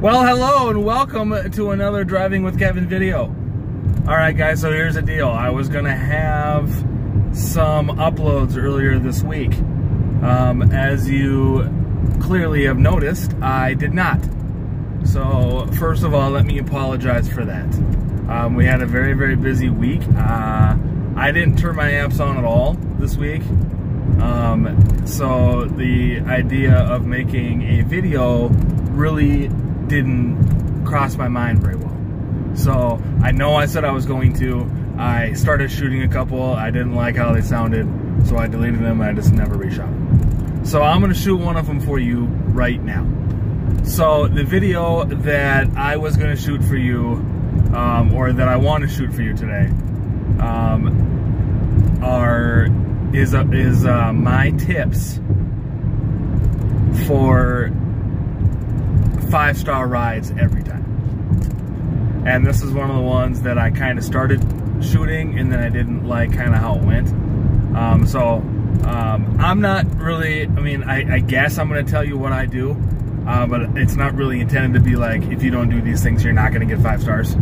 Well, hello and welcome to another Driving with Kevin video. Alright guys, so here's the deal. I was going to have some uploads earlier this week. As you clearly have noticed, I did not. So first of all, let me apologize for that. We had a very, very busy week. I didn't turn my apps on at all this week. So the idea of making a video really didn't cross my mind very well. So I know I said I was going to. I started shooting a couple. I didn't like how they sounded, so I deleted them and I just never reshot them. So I'm going to shoot one of them for you right now. So the video that I was going to shoot for you, or that I want to shoot for you today, is my tips for 5-star rides every time. And this is one of the ones that I kind of started shooting and then I didn't like kind of how it went. I'm not really, I guess I'm going to tell you what I do, but it's not really intended to be like, if you don't do these things, you're not going to get 5 stars.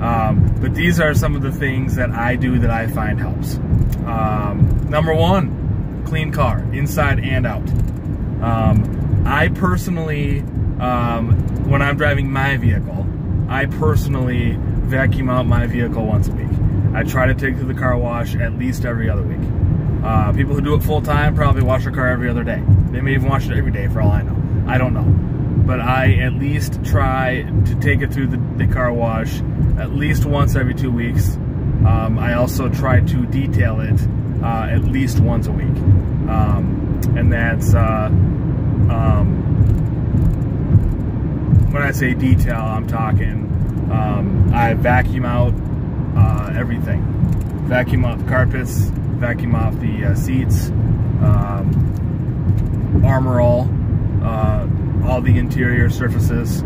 But these are some of the things that I do that I find helps. Number 1, clean car, inside and out. I personally, when I'm driving my vehicle, I personally vacuum out my vehicle once a week. I try to take it to the car wash at least every other week. People who do it full time probably wash their car every other day. They may even wash it every day for all I know. I don't know. But I at least try to take it through the car wash at least once every 2 weeks. I also try to detail it at least once a week. And that's, when I say detail, I'm talking, I vacuum out everything. Vacuum out the carpets, vacuum off the seats, armor all the interior surfaces.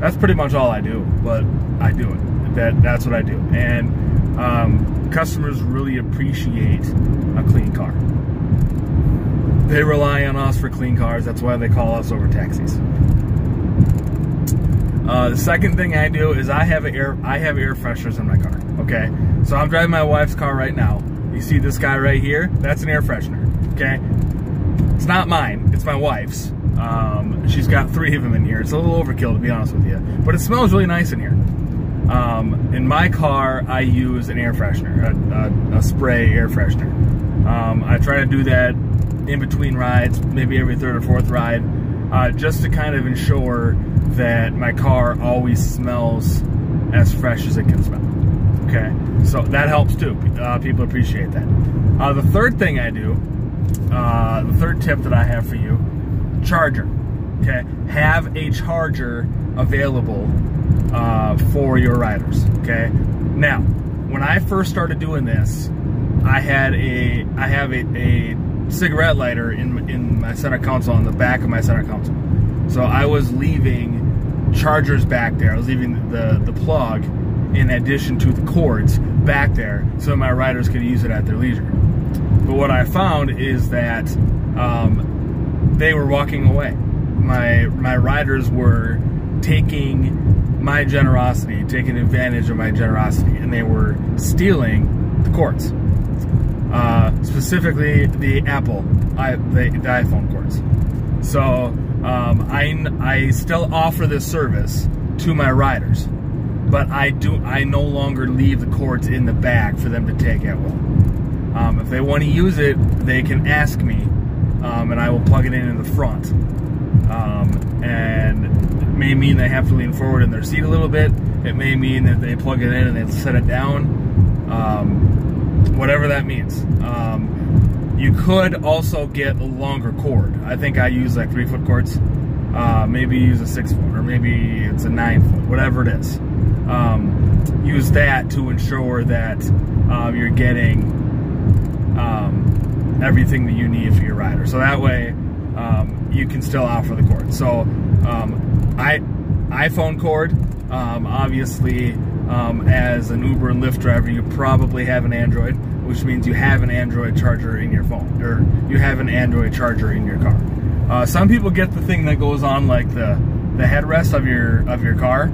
That's pretty much all I do, but I do it. That's what I do. And customers really appreciate a clean car. They rely on us for clean cars. That's why they call us over taxis. The second thing I do is I have air fresheners in my car. Okay, so I'm driving my wife's car right now. You see this guy right here? That's an air freshener. Okay, it's not mine. It's my wife's. She's got 3 of them in here. It's a little overkill, to be honest with you, but it smells really nice in here. In my car, I use an air freshener, a spray air freshener. I try to do that in between rides, maybe every 3rd or 4th ride, just to kind of ensure that my car always smells as fresh as it can smell. Okay, so that helps too. People appreciate that. The third thing I do, the third tip that I have for you, charger. Okay, have a charger available for your riders. Okay, now when I first started doing this, I have a cigarette lighter in my center console, on the back of my center console. So I was leaving chargers back there. I was leaving the plug in addition to the cords back there so my riders could use it at their leisure. But what I found is that they were walking away. My riders were taking my generosity, taking advantage of my generosity, and they were stealing the cords. Specifically the iPhone cords. So I still offer this service to my riders, but I no longer leave the cords in the back for them to take at will. If they want to use it, they can ask me, and I will plug it in the front. And it may mean they have to lean forward in their seat a little bit. It may mean that they plug it in and they set it down. Whatever that means. You could also get a longer cord. I think I use like 3-foot cords. Maybe use a 6-foot, or maybe it's a 9-foot, whatever it is. Use that to ensure that you're getting everything that you need for your rider. So that way you can still offer the cord. So iPhone cord, obviously, as an Uber and Lyft driver, you probably have an Android, which means you have an Android charger in your phone, or you have an Android charger in your car. Some people get the thing that goes on like the headrest of your car.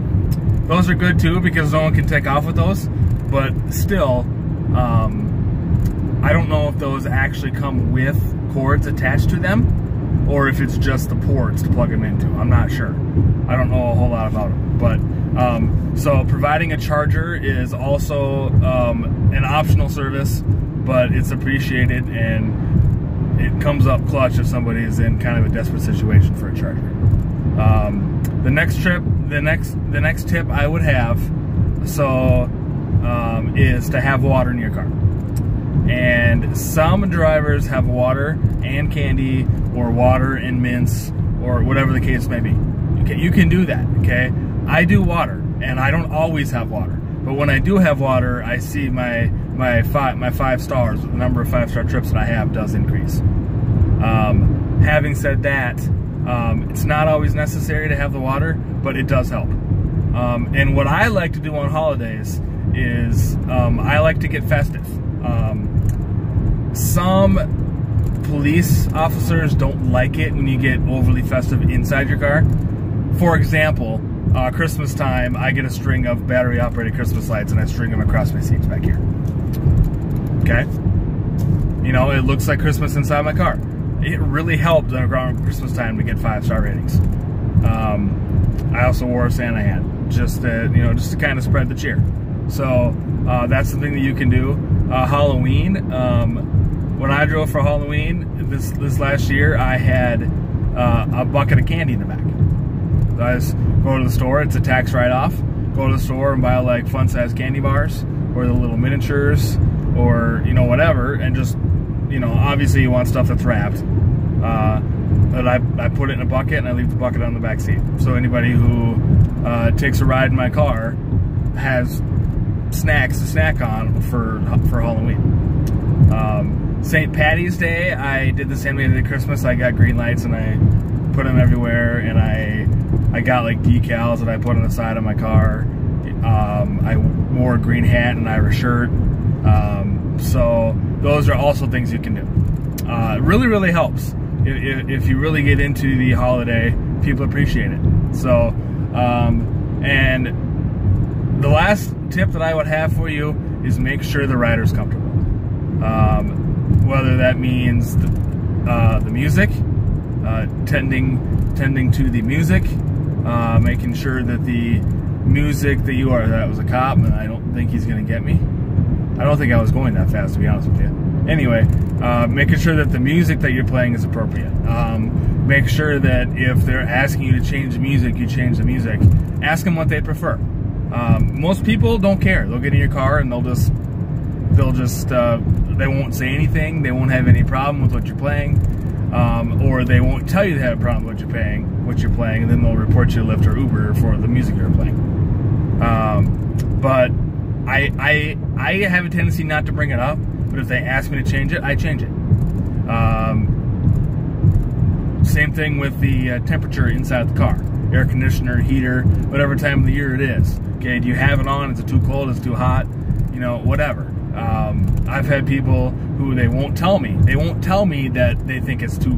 Those are good too because no one can take off with those. But still, I don't know if those actually come with cords attached to them, or if it's just the ports to plug them into. I'm not sure. I don't know a whole lot about them. But so providing a charger is also an optional service, but it's appreciated, and it comes up clutch if somebody is in kind of a desperate situation for a charger. The next tip I would have, is to have water in your car. And some drivers have water and candy, or water and mints, or whatever the case may be. Okay, you can do that. Okay, I do water, and I don't always have water. But when I do have water, I see my 5 stars, the number of 5-star trips that I have does increase. Having said that, it's not always necessary to have the water, but it does help. And what I like to do on holidays is I like to get festive. Some police officers don't like it when you get overly festive inside your car. For example, Christmas time, I get a string of battery-operated Christmas lights, and I string them across my seats back here. Okay? You know, it looks like Christmas inside my car. It really helped around Christmas time to get 5-star ratings. I also wore a Santa hat, just to kind of spread the cheer. So that's something that you can do. Halloween. When I drove for Halloween this last year, I had a bucket of candy in the back. So I just go to the store. It's a tax write-off. Go to the store and buy like fun-sized candy bars, or the little miniatures, or whatever, and just obviously you want stuff that's wrapped. But I put it in a bucket, and I leave the bucket on the back seat. So anybody who takes a ride in my car has snacks to snack on for Halloween. St. Patty's Day, I did the same way I did Christmas. I got green lights, and I put them everywhere, and I got like decals that I put on the side of my car. I wore a green hat and an Irish shirt. So those are also things you can do. It really, really helps. If you really get into the holiday, people appreciate it. So, and the last tip that I would have for you is make sure the rider's comfortable. Whether that means the music, tending to the music, making sure that the music that was a cop, and I don't think he's gonna get me. I don't think I was going that fast, to be honest with you. Anyway, making sure that the music that you're playing is appropriate. Make sure that if they're asking you to change the music, you change the music. Ask them what they prefer. Most people don't care. They'll get in your car and they won't say anything. They won't have any problem with what you're playing, or they won't tell you they have a problem with what you're playing, and then they'll report you to Lyft or Uber for the music you're playing. But I have a tendency not to bring it up, but if they ask me to change it, I change it. Same thing with the temperature inside the car. Air conditioner, heater, whatever time of the year it is. Okay, do you have it on? Is it too cold? Is it too hot? Whatever. I've had people who they won't tell me. They won't tell me that they think it's too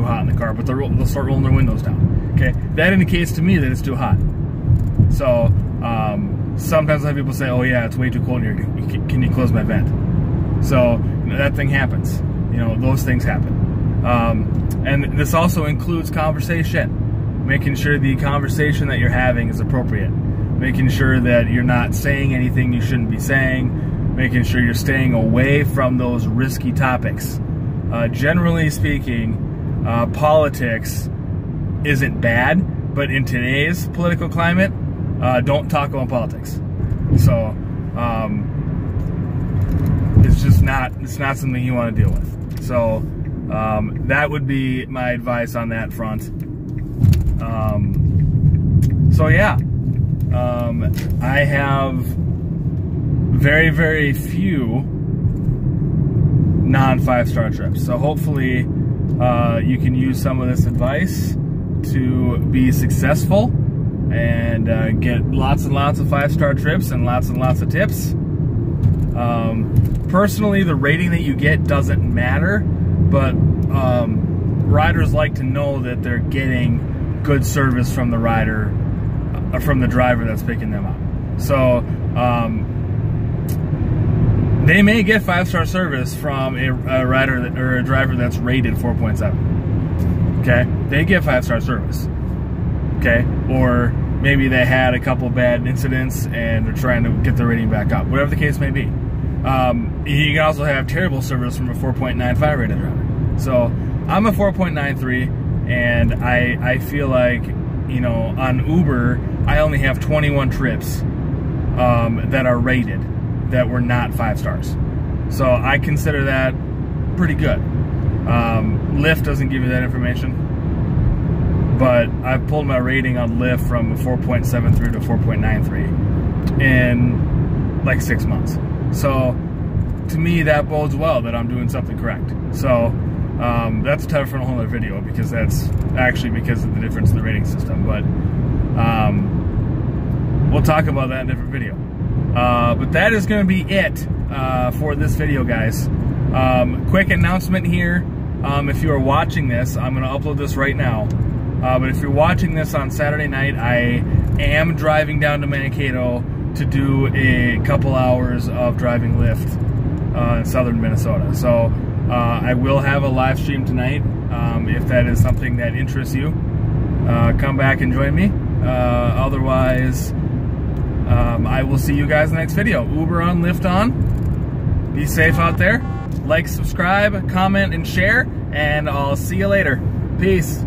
hot in the car, but they'll start rolling their windows down. Okay, that indicates to me that it's too hot. So sometimes I have people say, "Oh yeah, it's way too cold in here. Can you close my vent?" So that thing happens. Those things happen. And this also includes conversation. Making sure the conversation that you're having is appropriate. Making sure that you're not saying anything you shouldn't be saying. Making sure you're staying away from those risky topics. Generally speaking, politics isn't bad, but in today's political climate, don't talk about politics. So it's not something you want to deal with. So that would be my advice on that front. So yeah, I have very, very few non-5-star trips. So hopefully you can use some of this advice to be successful and get lots and lots of 5-star trips and lots of tips. Personally, the rating that you get doesn't matter, but riders like to know that they're getting good service from the rider, from the driver that's picking them up. So they may get 5-star service from a rider or a driver that's rated 4.7. Okay, they get 5-star service. Okay, or maybe they had a couple bad incidents and they're trying to get their rating back up. Whatever the case may be. You can also have terrible service from a 4.95 rated driver. So I'm a 4.93, and I feel like, you know, on Uber I only have 21 trips that are rated that were not 5 stars. So I consider that pretty good. Lyft doesn't give you that information, but I've pulled my rating on Lyft from 4.73 to 4.93 in like 6 months. So to me, that bodes well that I'm doing something correct. So that's a topic for a whole other video, because that's actually because of the difference in the rating system. But we'll talk about that in a different video. But that is going to be it for this video, guys. Quick announcement here. If you are watching this, I'm going to upload this right now. But if you're watching this on Saturday night, I am driving down to Mankato to do a couple hours of driving Lyft in southern Minnesota. So I will have a live stream tonight. If that is something that interests you, come back and join me. Otherwise, I will see you guys in the next video. Uber on, Lyft on. Be safe out there. Like, subscribe, comment, and share, and I'll see you later. Peace.